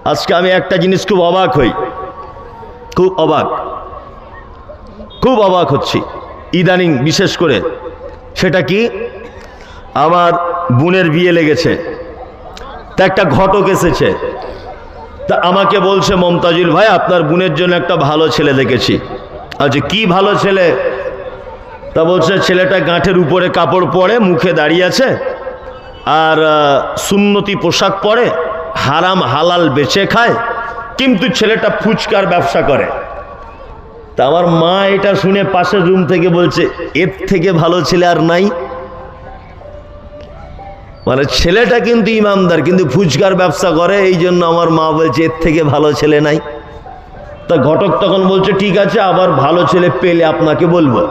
আজকে আমি একটা জিনিস খুব অবাক হই, খুব অবাক হচ্ছি ইদানিং বিশেষ করে। সেটা কি, আমার বোনের বিয়ে লেগেছে, তা একটা ঘটক এসেছে, তা আমাকে বলছে মমতাজুল ভাই আপনার বোনের জন্য একটা ভালো ছেলে দেখেছি। আচ্ছা কি ভালো ছেলে? তা বলছে ছেলেটা গাঁটের উপরে কাপড় পরে, মুখে দাঁড়িয়ে আছে, আর সুন্নতি পোশাক পরে, হারাম হালাল বেচে খায়, কিন্তু ছেলেটা ফুচকার ব্যবসা করে। তা আমার মা এটা শুনে পাশের রুম থেকে বলছে এর থেকে ভালো ছেলে আর নাই। মানে ছেলেটা কিন্তু ইমানদার, কিন্তু ফুচকার ব্যবসা করে, এই জন্য আমার মা বলছে এর থেকে ভালো ছেলে নাই। তা ঘটক তখন বলছে ঠিক আছে, আবার ভালো ছেলে পেলে আপনাকে বলবো।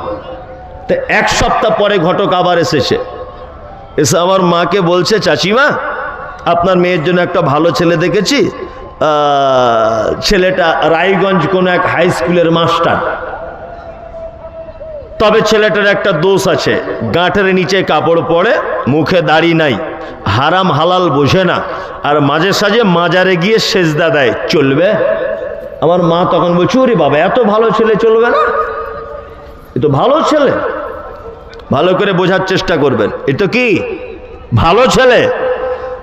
তা এক সপ্তাহ পরে ঘটক আবার এসে আমার মাকে বলছে চাচিমা আপনার মেয়ের জন্য একটা ভালো ছেলে দেখেছি, ছেলেটা রায়গঞ্জ কোনো এক হাই স্কুলের মাস্টার, তবে ছেলেটার একটা দোষ আছে, গাঁটের নিচে কাপড় পরে, মুখে দাড়ি নাই, হারাম হালাল বোঝে না, আর মাঝে সাঝে মাজারে গিয়ে সেজদা দেয়, চলবে? আমার মা তখন বলছে ওরে বাবা এত ভালো ছেলে চলবে না, এ তো ভালো ছেলে। ভালো করে বোঝার চেষ্টা করবেন, এ তো কি ভালো ছেলে।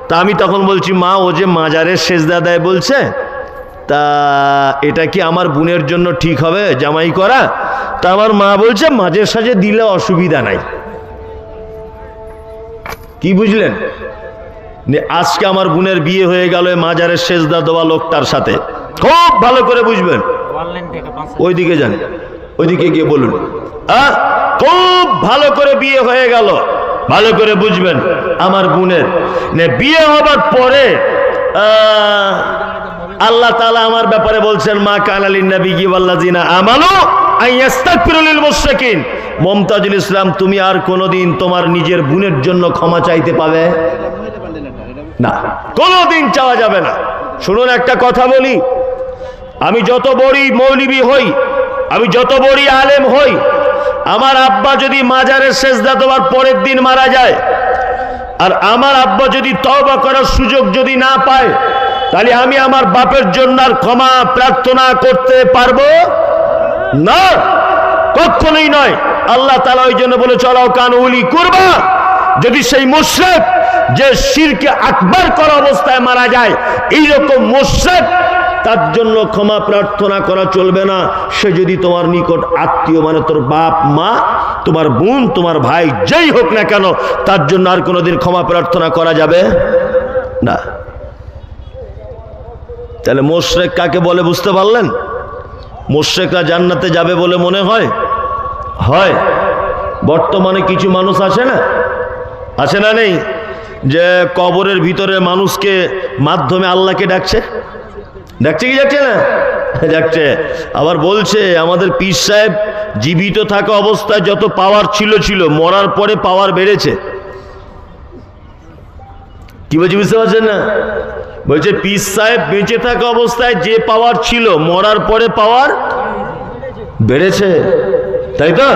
তা আমি তখন বলছি মা ও যে মাজারে সেজদা দেয় বলছে, তা এটা কি আমার বোনের জন্য ঠিক হবে জামাই করা? তা আমার মা বলছে মাঝে সাঝে দিলে অসুবিধা নাই। কি বুঝলেন? আজকে আমার বোনের বিয়ে হয়ে গেল মাজারের সেজদা দেওয়া লোকটার সাথে। খুব ভালো করে বুঝবেন, ওইদিকে যান, ওইদিকে গিয়ে বলুন। খুব ভালো করে বিয়ে হয়ে গেল, ভালো করে বুঝবেন। আমার বোনের বিয়ে হবার পরে আল্লাহ তাআলা আমার ব্যাপারে বলছেন মা কানা লিন-নাবিয়্যি ওয়াল্লাযিনা আমানু আইয়াস্তাগফিরু লিল মুশরিকিন। মুমতাজুল ইসলাম তুমি আর কোনোদিন তোমার নিজের বোনের জন্য ক্ষমা চাইতে পাবে না, কোনোদিন চাওয়া যাবে না। শুনুন একটা কথা বলি, আমি যত বড়ই মৌলবী হই, আমি যত বড়ই আলেম হই, আমার আব্বা যদি মাজারের সেজদা দেওয়ার পরের দিন মারা যায়, আর আমার আব্বা যদি তওবা করার সুযোগ যদি না পায়, তাহলে আমি আমার বাপের জন্য আর ক্ষমা প্রার্থনা করতে পারবো না, কখনোই নয়। আল্লাহ তাআলা ওই জন্য বলে চলাও কান উলি কুরবা, যদি সেই মুশরিক যে শিরকে আকবার করা অবস্থায় মারা যায়, এইরকম মুশরিক, তার জন্য ক্ষমা প্রার্থনা করা চলবে না। সে যদি তোমার নিকট আত্মীয়, মানে তোর বাপ মা, তোমার বোন, তোমার ভাই, যেই হোক না কেন, তার জন্য আর কোনোদিন ক্ষমা প্রার্থনা করা যাবে না। তাহলে মুশরিক কাকে বলে বুঝতে পারলেন? মুশরিকরা জান্নাতে যাবে বলে মনে হয়? বর্তমানে কিছু মানুষ আছে না নেই, যে কবরের ভিতরে মানুষকে মাধ্যমে আল্লাহকে ডাকছে কি যাচ্ছে না? যাচ্ছে। আবার বলছে আমাদের পীর সাহেব জীবিত থাকা অবস্থায় যত পাওয়ার ছিল, মরার পরে পাওয়ার বেড়েছে। কি বলছি বুঝতে পারছেন না? বলছে পীর সাহেব বেঁচে থাকা অবস্থায় যে পাওয়ার ছিল, মরার পরে পাওয়ার বেড়েছে, তাই তো?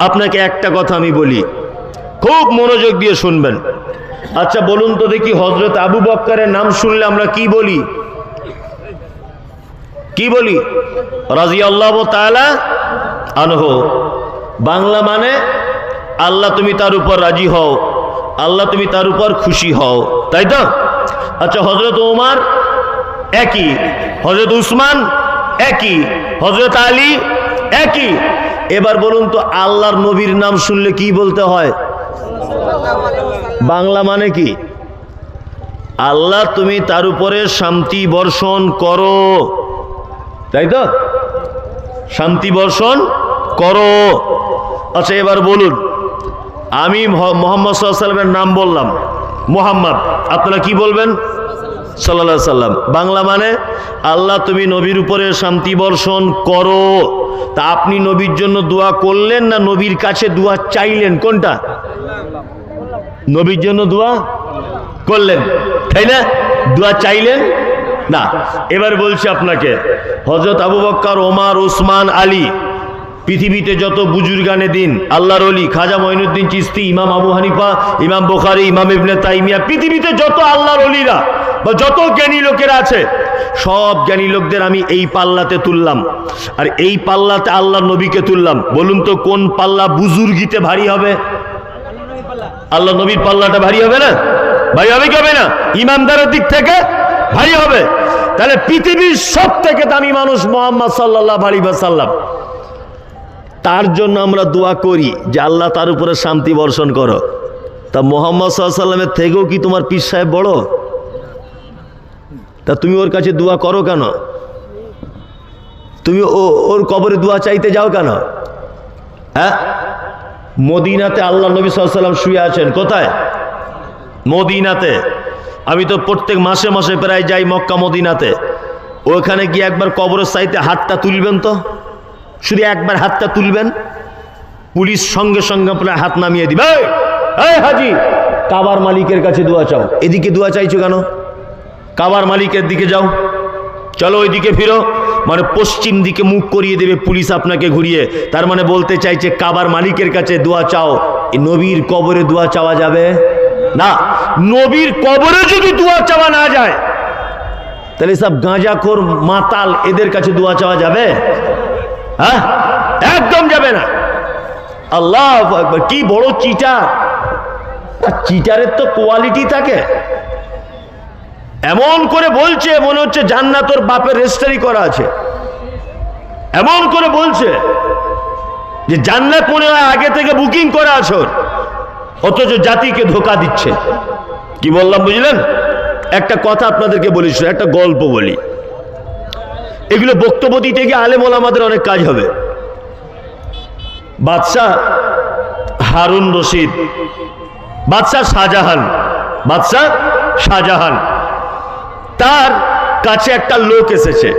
আপনাকে একটা কথা আমি বলি, খুব মনোযোগ দিয়ে শুনবেন। আচ্ছা বলুন তো দেখি, হযরত আবু বকরের নাম শুনলে আমরা কি বলি? রাদিয়াল্লাহু তাআলা আনহু। বাংলা মানে আল্লাহ তুমি তার উপর রাজি হও, আল্লাহ তুমি তার উপর খুশি হও, তাই তো? আচ্ছা হযরত ওমর একই, হযরত উসমান একই, হযরত আলী একই। এবার বলুন তো আল্লাহর নবীর নাম শুনলে কি বলতে হয়? বাংলা মানে কি? আল্লাহ তুমি তার উপরে শান্তি বর্ষণ করো, তাই তো? শান্তি বর্ষণ করো। আচ্ছা এবার বলুন, আমি মুহাম্মদ সাল্লাল্লাহু আলাইহি ওয়াসাল্লামের নাম বললাম মুহাম্মদ, আপনারা কি বলবেন? সাল্লাল্লাহু আলাইহি ওয়াসাল্লাম। বাংলা মানে আল্লাহ তুমি নবীর উপরে শান্তি বর্ষণ করো। তা আপনি নবীর জন্য দোয়া করলেন না নবীর কাছে দোয়া চাইলেন? কোনটা? নবীর জন্য দোয়া করলেন, তাই না? দোয়া চাইলেন না। এবার বলছি আপনাকে, হযরত আবু বকর, ওমর, উসমান, আলী, পৃথিবীতে যত বুজুর্গানে দিন, আল্লাহর ওলি, খাজা মঈনুদ্দিন চিশতি, ইমাম আবু হানিফা, ইমাম বুখারী, ইমাম ইবনে তাইমিয়া, পৃথিবীতে যত আল্লাহর ওলিরা বা যত জ্ঞানী লোকেরা আছে সব জ্ঞানী লোকদের আমি এই পাল্লাতে তুললাম, আর এই পাল্লাতে আল্লাহ নবীকে তুললাম। বলুন তো কোন পাল্লা বুজুর্গিতে ভারী হবে? আল্লাহ নবীর পাল্লাটা ভারী হবে না? ভারী হবে কি হবে না? ইমানদারের দিক থেকে ভারী হবে। তাহলে পৃথিবীর সব থেকে দামি মানুষ মুহাম্মদ সাল্লাল্লাহু আলাইহি ওয়াসাল্লাম, তার জন্য আমরা দোয়া করি যে আল্লাহ তার উপরে শান্তি বর্ষণ করো। তা মুহাম্মদ সাল্লাল্লাহু আলাইহি ওয়াসাল্লামের থেকেও কি তোমার পীর সাহেব বড়? তা তুমি ওর কাছে দোয়া করো কেন? তুমি ওর কবরে দোয়া চাইতে যাও কেন? হ্যাঁ, মদিনাতে আল্লাহ নবী সাল্লাল্লাহু আলাইহি ওয়াসাল্লাম শুয়ে আছেন। কোথায়? মদিনাতে। আমি তো প্রত্যেক মাসে মাসে প্রায় যাই মক্কা মদিনাতে। ওখানে গিয়ে একবার কবরের সাইতে হাতটা তুলবেন তো, শুধু একবার হাতটা তুলবেন, পুলিশ সঙ্গে সঙ্গে আপনার হাত নামিয়ে দিবে। এই হাজি, কাবার মালিকের কাছে দোয়া চাও। এদিকে দোয়া চাইছো কেন? কাবার মালিকের দিকে যাও, চলো ওইদিকে ফিরো। মানে পশ্চিম দিকে মুখ করিয়ে দেবে পুলিশ আপনাকে ঘুরিয়ে। তার মানে বলতে চাইছে কাবার মালিকের কাছে দোয়া চাও। নবীর কবরে দোয়া চাওয়া যাবে না। নবীর কবরে যদি দোয়া চাওয়া না যায়, তাহলে সব গাঁজাখোর মাতাল এদের কাছে দোয়া চাওয়া যাবে? হ্যাঁ, একদম যাবে না। আল্লাহু আকবার, কি বড় চিটার! চিটারের তো কোয়ালিটি থাকে। এমন করে বলছে মনে হচ্ছে জান্নাত ওর বাপের রেজিস্ট্রি করা আছে। এমন করে বলছে যে জান্নাত মনে হয় আগে থেকে বুকিং করা আছে ওর, অথচ জাতিকে ধোঁকা দিচ্ছে। কি বললাম বুঝলেন? একটা কথা আপনাদেরকে বলি, একটা গল্প বলি। এগুলো বক্তব্য দিতে গিয়ে আলেম ওলামাদের অনেক কাজ হবে। বাদশাহ হারুন রশিদ, বাদশাহ শাহজাহান, তার কাছে একটা লোক এসেছে।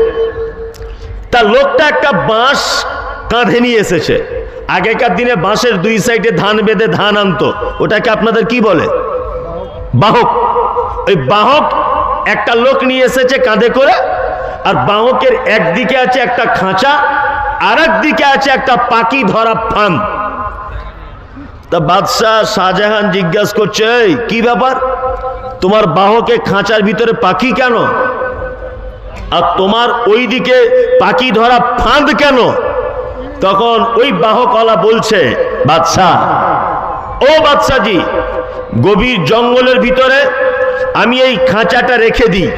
তার লোকটা একটা বাঁশ কাঁধে নিয়ে এসেছে। আগেকার দিনে বাঁশের দুই সাইডে ধান বেঁধে ধান আনতো, ওটাকে আপনাদের কি বলে? বাহক। ওই বাহক একটা লোক নিয়ে এসেছে কাঁধে করে, আর বাহকের একদিকে আছে একটা খাঁচা, আর একদিকে আছে একটা পাখি ধরা ফাঁদ। তা বাদশাহ শাহজাহান জিজ্ঞাসা করছে, এই কি ব্যাপার, তোমার বাহকে খাঁচার ভিতরে পাখি কেন, আর তোমার ওইদিকে পাখি ধরা ফাঁদ কেন? তখন ওই বাহকওয়ালা বলছে, বাদশাহ, ও বাদশাজি, গভীর জঙ্গলের ভিতরে আমি এই খাঁচাটা রেখে দিই,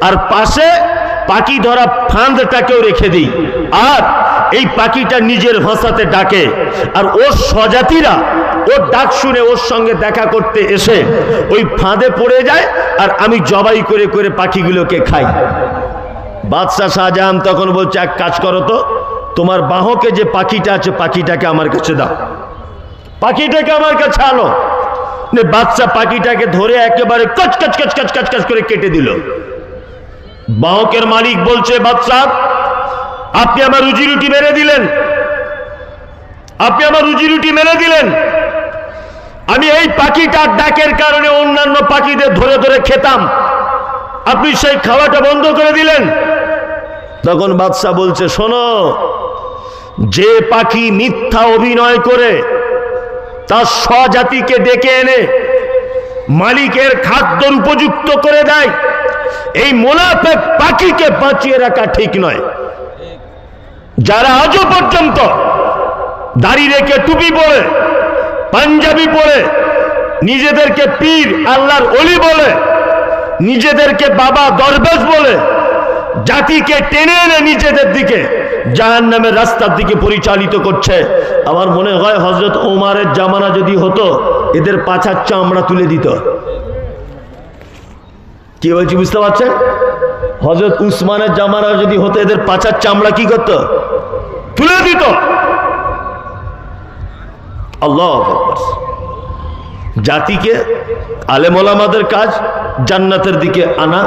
আর পাশে পাখি ধরা ফাঁদটাকেও রেখে দিই, আর এই পাখিটা নিজের ভাষাতে ডাকে, আর ওর স্বজাতিরা ওর ডাক শুনে ওর সঙ্গে দেখা করতে এসে ওই ফাঁদে পড়ে যায়, আর আমি জবাই করে করে পাখিগুলোকে খাই। বাদশাহ শাহজাহান তখন বলছে, এক কাজ করো তো, তোমার বাহকে যে পাখিটা আছে পাখিটাকে আমার কাছে দাও, পাখিটাকে আমার কাছে আনো। বাদশাহ পাখিটাকে ধরে একেবারে কচ কচ কচ কচ কচ কচ করে কেটে দিল। বাহকের মালিক বলছে, বাদশাহ, আপনি আমার রুজি রুটি মেরে দিলেন, আপনি আমার রুজি রুটি মেরে দিলেন। আমি এই পাখিটার ডাকের কারণে অন্যান্য পাখিদের ধরে ধরে খেতাম, আপনি সেই খাওয়াটা বন্ধ করে দিলেন। তখন বাদশাহ বলছে, শোনো, যে পাখি মিথ্যা অভিনয় করে তার স্বজাতিকে ডেকে এনে মালিকের খাদ্যর উপযুক্ত করে দেয়, এই মুনাফিক পাখিকে বাঁচিয়ে রাখা ঠিক নয়। যারা আজও পর্যন্ত দাড়ি রেখে টুপি পরে পাঞ্জাবি পরে নিজেদেরকে পীর আল্লাহর ওলি বলে, নিজেদেরকে বাবা দরবেশ বলে জাতিকে টেনে এনে নিজেদের দিকে জাহান্নামের রাস্তার দিকে পরিচালিত করছে, আমার মনে হয় হযরত ওমরের জামানা যদি হতো এদের পাছার চামড়া তুলে দিত। কি বলছি বুঝতে পারছেন? হযরত উসমানের জামানা যদি হতো এদের পাছার চামড়া কি করত? তুলে দিত। আল্লাহু আকবার। জাতিকে আলেম ওলামাদের কাজ জান্নাতের দিকে আনা,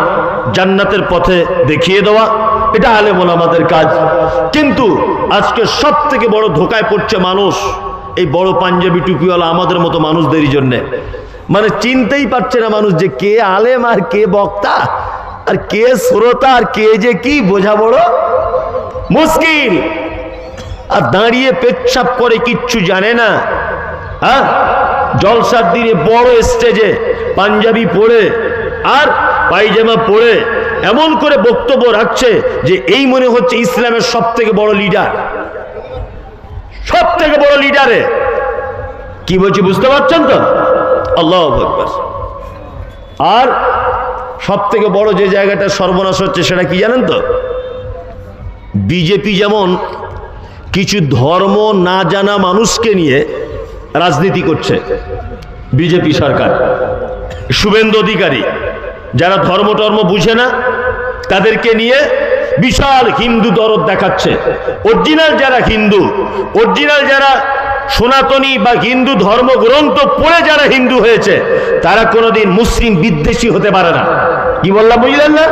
জান্নাতের পথে দেখিয়ে দেওয়া, এটা আলেম ওলামাদের কাজ। কিন্তু আজকে সব থেকে বড় ধোকায় পড়ছে মানুষ এই বড় পাঞ্জাবি টুপিওয়ালা আমাদের মতো মানুষদেরই জন্যে। মানে চিনতেই পারছে না মানুষ যে কে আলেম আর কে বক্তা আর কে শ্রোতা আর কে যে কি বোঝা বড় মুশকিল। আর দাঁড়িয়ে পেচ্ছাপ করে কিচ্ছু জানে না। হ্যাঁ, জলসার দিনে বড় স্টেজে পাঞ্জাবি পরে আর পায়জামা পরে এমন করে বক্তব্য রাখছে যে এই মনে হচ্ছে ইসলামের সব থেকে বড় লিডার, সব থেকে বড় লিডারে। কি বলছি বুঝতে পারছেন তো? আল্লাহু আকবার। আর সব থেকে বড় যে জায়গাটা সর্বনাশ হচ্ছে সেটা কি জানেন তো? বিজেপি যেমন কিছু ধর্ম না জানা মানুষকে নিয়ে রাজনীতি করছে, বিজেপি সরকার, শুভেন্দু অধিকারী, যারা ধর্ম টর্ম বুঝে না তাদেরকে নিয়ে বিশাল হিন্দু দরদ দেখাচ্ছে। অরিজিনাল যারা হিন্দু, অরিজিনাল যারা সনাতনী বা হিন্দু ধর্মগ্রন্থ পড়ে যারা হিন্দু হয়েছে, তারা কোনোদিন মুসলিম বিদ্বেষী হতে পারে না। কি বললাম বুঝলেন না?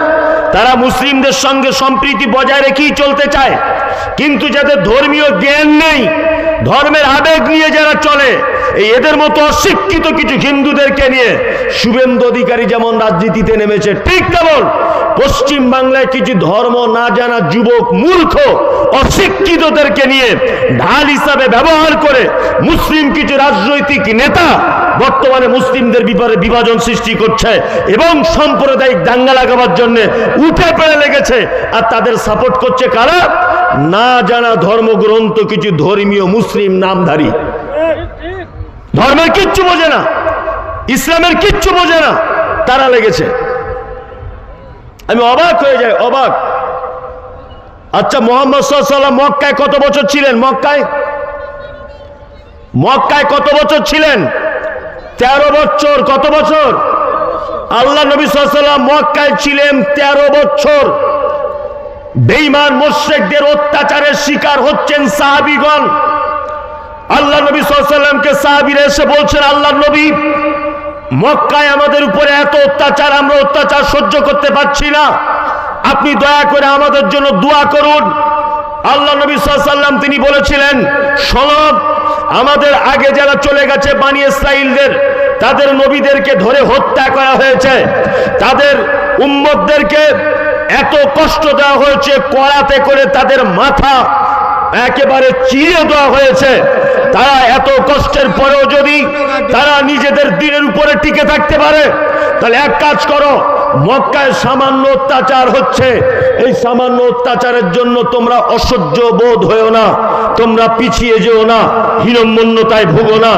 তারা মুসলিমদের সঙ্গে সম্প্রীতি বজায় রেখেই চলতে চায়। কিন্তু যাদের ধর্মীয় জ্ঞান নেই, ধর্মের আবেগ নিয়ে যারা চলে, এই এদের মতো অশিক্ষিত কিছু হিন্দুদেরকে নিয়ে শুভেন্দু অধিকারী যেমন রাজনীতিতে নেমেছে, ঠিক তেমন পশ্চিম বাংলায় কিছু ধর্ম না জানা যুবক, মূর্খ, অশিক্ষিতদেরকে নিয়ে ঢাল হিসাবে ব্যবহার করে মুসলিম কিছু রাজনৈতিক নেতা বর্তমানে মুসলিমদের ব্যাপারে বিভাজন সৃষ্টি করছে এবং সাম্প্রদায়িক দাঙ্গা লাগাবার জন্য উঠে পড়ে লেগেছে। আর তাদের সাপোর্ট করছে কারা? না জানা ধর্মগ্রন্থ কিছু ধর্মীয় মুসলিম নামধারী, ধর্মের কিচ্ছু বোঝে না, ইসলামের কিচ্ছু বোঝে না, তারা লেগেছে। আমি অবাক হয়ে যাই, অবাক। আচ্ছা, মুহাম্মদ সাল্লাল্লাহু আলাইহি ওয়াসাল্লাম মক্কায় কত বছর ছিলেন? মক্কায় কত বছর ছিলেন? 13 বছর। কত বছর? আল্লাহ নবী সাল্লাল্লাহু আলাইহি ওয়াসাল্লাম মক্কায় ছিলেন 13 বছর। বেঈমান মুশরিকদের অত্যাচারের শিকার হচ্ছেন সাহাবীগণ। আল্লাহ নবী সাল্লাল্লাহু আলাইহি ওয়াসাল্লামকে সাহাবীরা এসে বলছেন, আল্লাহ নবী, মক্কায় আমাদের উপরে এত অত্যাচার, আমরা অত্যাচার সহ্য করতে পারছি না, আপনি দয়া করে আমাদের জন্য দোয়া করুন। আল্লাহ নবী সাল্লাল্লাহু আলাইহি ওয়াসাল্লাম তিনি বলেছিলেন, শোনো, আমাদের আগে যারা চলে গেছে বনি ইসরাঈলদের, তাদের নবীদেরকে ধরে হত্যা করা হয়েছে, তাদের উম্মতদেরকে এত কষ্ট দেওয়া হয়েছে, কড়াতে করে তাদের মাথা একেবারে চিরে দেওয়া হয়েছে। তারা এত কষ্টের পরেও যদি তারা নিজেদের দিনের উপরে টিকে থাকতে পারে, তাহলে এক কাজ করো, মক্কায় সামান্য অত্যাচার হচ্ছে, এই সামান্য অত্যাচারের জন্য তোমরা অসহ্য বোধ হয়েও না, তোমরা পিছিয়ে যেও না, হীনম্মন্যতায় ভুগো না।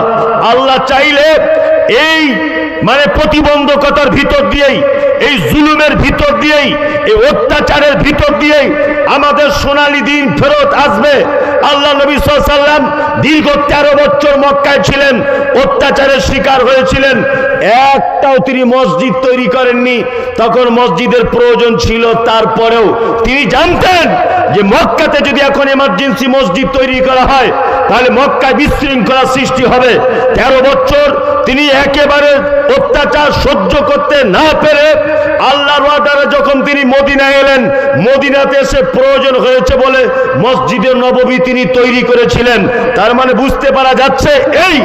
আল্লাহ চাইলে এই প্রতিবন্ধকতার ভিতর দিয়েই, এই জুলুমের ভিতর দিয়েই, এই অত্যাচারের ভিতর দিয়েই আমাদের সোনালী দিন ফেরত আসবে। আল্লাহ নবী সাল্লাল্লাহু আলাইহি ওয়াসাল্লাম দীর্ঘ 13 বছর মক্কায় ছিলেন, অত্যাচারের শিকার হয়েছিলেন, একটাও তিনি মসজিদ তৈরি করেননি। তখন মসজিদের প্রয়োজন ছিল, তারপরেও তিনি জানতেন যে মক্কাতে যদি এখন এমার্জেন্সি মসজিদ তৈরি করা হয় তাহলে মক্কায় বিশৃঙ্খলা সৃষ্টি হবে। 13 বছর তিনি একেবারে অত্যাচার সহ্য করতে না পেরে আল্লাহর ওয়াদারে যখন তিনি মদিনায় এলেন, মদিনাতে এসে প্রয়োজন হয়েছে বলে মসজিদে নববী তিনি তৈরি করেছিলেন। তার মানে বুঝতে পারা যাচ্ছে এই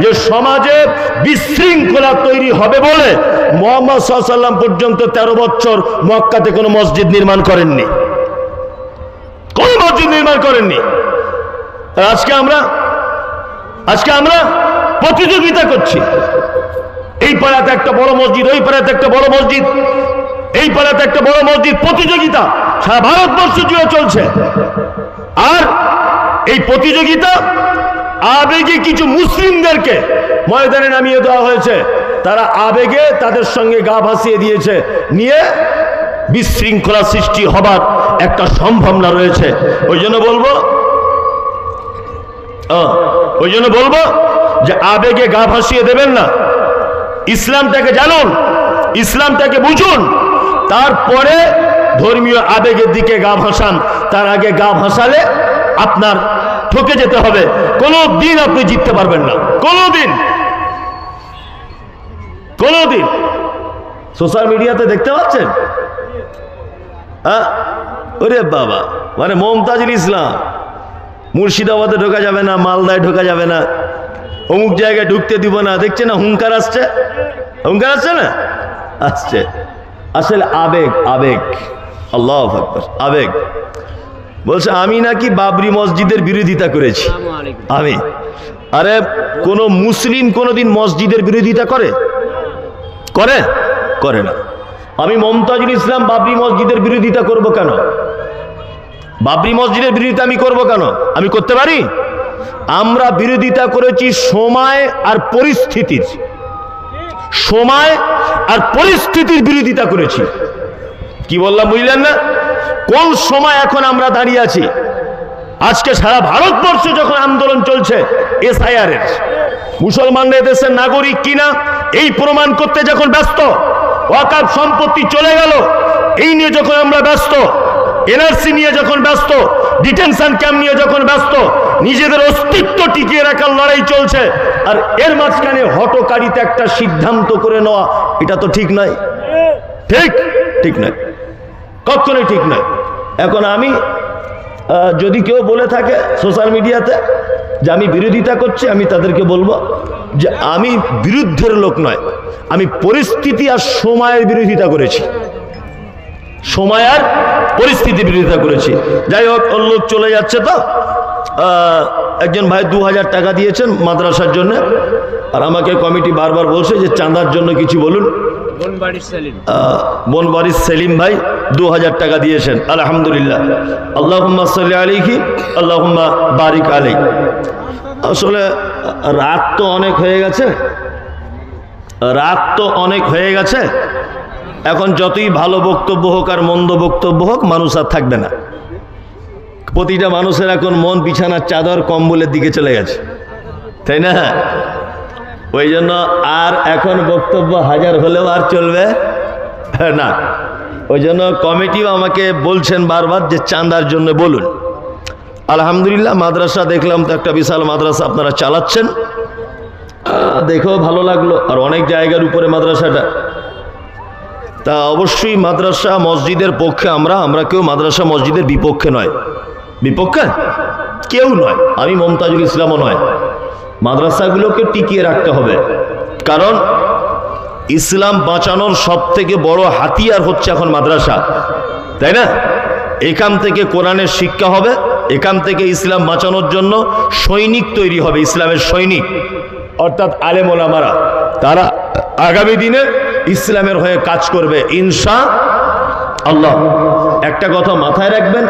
যে সমাজে বিশৃঙ্খলা তৈরি হবে বলে মুহাম্মদ সাল্লাল্লাহু আলাইহি ওয়াসাল্লাম পর্যন্ত 13 বছর মক্কাতে কোনো মসজিদ নির্মাণ করেননি, কোন মসজিদ নির্মাণ করেননি। আজকে আমরা প্রতিযোগিতা করছি, এই পাড়াতে একটা বড় মসজিদ, ওই পাড়াতে একটা বড় মসজিদ, এই পাড়াতে একটা বড় মসজিদ, প্রতিযোগিতা সারা ভারতবর্ষ জুড়ে চলছে। আর এই প্রতিযোগিতা আবেগে কিছু মুসলিমদেরকে ময়দানে নামিয়ে দেওয়া হয়েছে, তারা আবেগে তাদের সঙ্গে গা ভাসিয়ে দিয়েছে, নিয়ে বিশৃঙ্খলা সৃষ্টি হবার একটা সম্ভাবনা রয়েছে। ওই জন্য বলবো যে আবেগে গা ভাসিয়ে দেবেন না, ইসলামটাকে জানুন, ইসলামটাকে বুঝুন, তারপরে ধর্মীয় আবেগের দিকে গা ভাসান। তার আগে গা ভাসালে আপনার ঠকে যেতে হবে, কোনোদিন আপনি জিততে পারবেন না, কোনোদিন। সোশ্যাল মিডিয়াতে দেখতে পাচ্ছেন, ওরে বাবা, মমতাজুল ইসলাম মুর্শিদাবাদে ঢোকা যাবে না, মালদায় ঢোকা যাবে না, অমুক জায়গায় ঢুকতে দিব না, দেখছে না হুঙ্কার আসছে, না আসছে। আসলে আবেগ, আল্লাহু আকবার, আবেগ। বলছে আমি নাকি বাবরি মসজিদের বিরোধিতা করেছি। আরে কোন মুসলিম কোনদিন মসজিদের বিরোধিতা করে না। আমি মমতাজুল ইসলাম বাবরি মসজিদের বিরোধিতা করব কেন? বাবরি মসজিদের বিরোধিতা আমি করব কেন? আমি করতে পারি? আমরা বিরোধিতা করেছি সময় আর পরিস্থিতির, সময় আর পরিস্থিতির বিরোধিতা করেছি। কি বললাম বুঝলেন না? কোন সময় এখন আমরা দাঁড়িয়ে আছি? আজকে সারা ভারতবর্ষে যখন আন্দোলন চলছে এসআইআর এর, মুসলমানরা দেশের নাগরিক কিনা এই প্রমাণ করতে যখন ব্যস্ত, ওয়াকফ সম্পত্তি চলে গেল এই নিয়ে যখন আমরা ব্যস্ত, এনআরসি নিয়ে যখন ব্যস্ত, ডিটেনশন ক্যাম্প নিয়ে যখন ব্যস্ত, নিজেদের অস্তিত্ব টিকিয়ে রাখার লড়াই চলছে, আর এর মাঝখানে হঠকারিতা একটা সিদ্ধান্ত করে নেওয়া, এটা তো ঠিক নয়। ঠিক নয়, কখনোই ঠিক নয়। এখন আমি যদি কেউ বলে থাকে সোশ্যাল মিডিয়াতে যে আমি বিরোধিতা করছি, আমি তাদেরকে বলবো যে আমি বিরুদ্ধের লোক নয়, আমি পরিস্থিতি আর সময়ের বিরোধিতা করেছি, সময় আর পরিস্থিতি বিরোধিতা করেছি। যাই হোক, ওর লোক চলে যাচ্ছে। তো একজন ভাই 2000 টাকা দিয়েছেন মাদ্রাসার জন্য, আর আমাকে কমিটি বারবার বলছে যে চাঁদার জন্য কিছু বলুন। বনবাড়ির সেলিম ভাই 2000 টাকা দিয়েছেন, আলহামদুলিল্লাহ। আল্লাহুম্মা সাল্লি আলাইহি আল্লাহুম্মা বারিক আলাইহি। আসলে রাত তো অনেক হয়ে গেছে, এখন যতই ভালো বক্তব্য হোক আর মন্দ বক্তব্য হোক, মানুষ আর থাকবে না। প্রতিটা মানুষের এখন মন বিছানার চাদর কম্বলের দিকে চলে গেছে, তাই না? ওই জন্য আর এখন বক্তব্য হাজার হলেও আর চলবে না। ওই জন্য কমিটিও আমাকে বলছেন বারবার যে চাঁদার জন্য বলুন। আলহামদুলিল্লাহ, মাদ্রাসা দেখলাম তো একটা বিশাল মাদ্রাসা আপনারা চালাচ্ছেন, দেখেও ভালো লাগলো। আর অনেক জায়গার উপরে মাদ্রাসাটা, তা অবশ্যই মাদ্রাসা মসজিদের পক্ষে আমরা কেউ মাদ্রাসা মসজিদের বিপক্ষে নয়, বিপক্ষে কেউ নয়, আমি মমতাজুল ইসলামও নয়। মাদ্রাসাগুলোকে টিকিয়ে রাখতে হবে, কারণ ইসলাম বাঁচানোর সব থেকে বড় হাতিয়ার হচ্ছে এখন মাদ্রাসা, তাই না? এখান থেকে কোরআনের শিক্ষা হবে, এখান থেকে ইসলাম বাঁচানোর জন্য সৈনিক তৈরি হবে, ইসলামের সৈনিক, অর্থাৎ আলেম ওলামারা, তারা আগামী দিনে ইসলামের হয়ে কাজ করবে ইনশাআল্লাহ। একটা কথা মাথায় রাখবেন,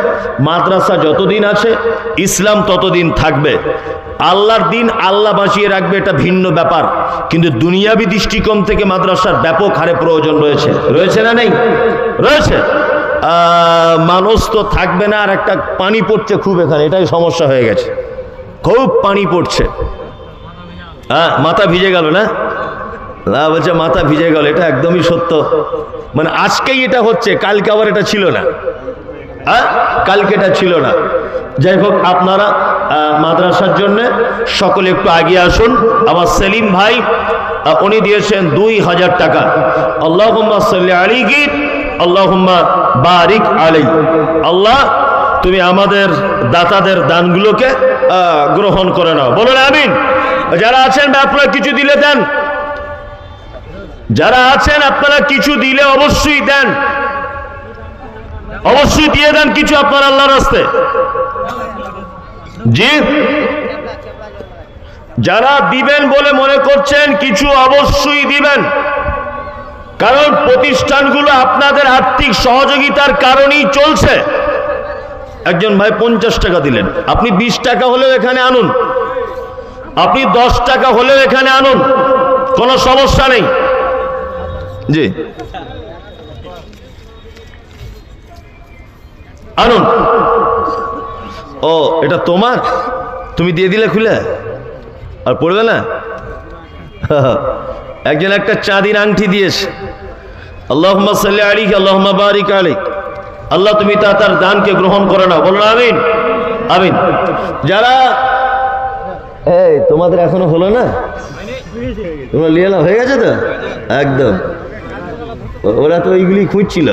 মাদ্রাসা যতদিন আছে ইসলাম ততদিন থাকবে। আল্লাহর দিন আল্লাহ বাঁচিয়ে রাখবে, এটা ভিন্ন ব্যাপার, কিন্তু দুনিয়াবি দৃষ্টিকোণ থেকে মাদ্রাসার ব্যাপক হারে প্রয়োজন রয়েছে না? নেই? রয়েছে। মানুষ তো থাকবে না। আর একটা পানি পড়ছে খুব, এখানে এটাই সমস্যা হয়ে গেছে, খুব পানি পড়ছে। মাথা ভিজে গেল না? বলছে মাথা ভিজে গেল, এটা একদমই সত্য। মানে আজকেই এটা হচ্ছে, কালকে আবার এটা ছিল না, কালকে এটা ছিল না। যাই হোক, আপনারা মাদ্রাসার জন্য সকলে একটু আগিয়ে আসুন। আমার সেলিম ভাই উনি দিয়েছেন 2000 টাকা। আল্লাহুম্মা সাল্লি আলাইহি আল্লাহুম্মা বারিক আলাইহি। আল্লাহ তুমি আমাদের দাতাদের দানগুলোকে গ্রহণ করে নাও, বলুন আমিন। যারা আছেন আপনারা কিছু দিলে দেন, যারা আছেন আপনারা কিছু দিলে অবশ্যই দেন, অবশ্যই দিয়ে দেন কিছু আপনার আল্লাহর রাস্তায়। জি, যারা দিবেন বলে মনে করছেন কিছু অবশ্যই দিবেন, কারণ প্রতিষ্ঠানগুলো আপনাদের আর্থিক সহযোগিতার কারণেই চলছে। একজন ভাই 50 টাকা দিলেন, আপনি 20 টাকা হলেও এখানে আনুন, আপনি 10 টাকা হলেও এখানে আনুন, কোনো সমস্যা নেই। জি, আনুন। ও, এটা তোমার, তুমি দিয়ে দিলে খুলে, আর পড়বে না। একজন একটা চাঁদির আংটি দিয়েছে। আল্লাহুম্মা সাল্লি আলাইহি আল্লাহুম্মা বারিক আলাইহি। আল্লাহ তুমি তার দানকে গ্রহণ করে নাও, বলুন আমিন আমিন। যারা এই তোমাদের এখনো হলো না, তোমরা লিয়ে নাও, হয়ে গেছে তো একদম। ওরা তো ওইগুলি খুঁজছিল।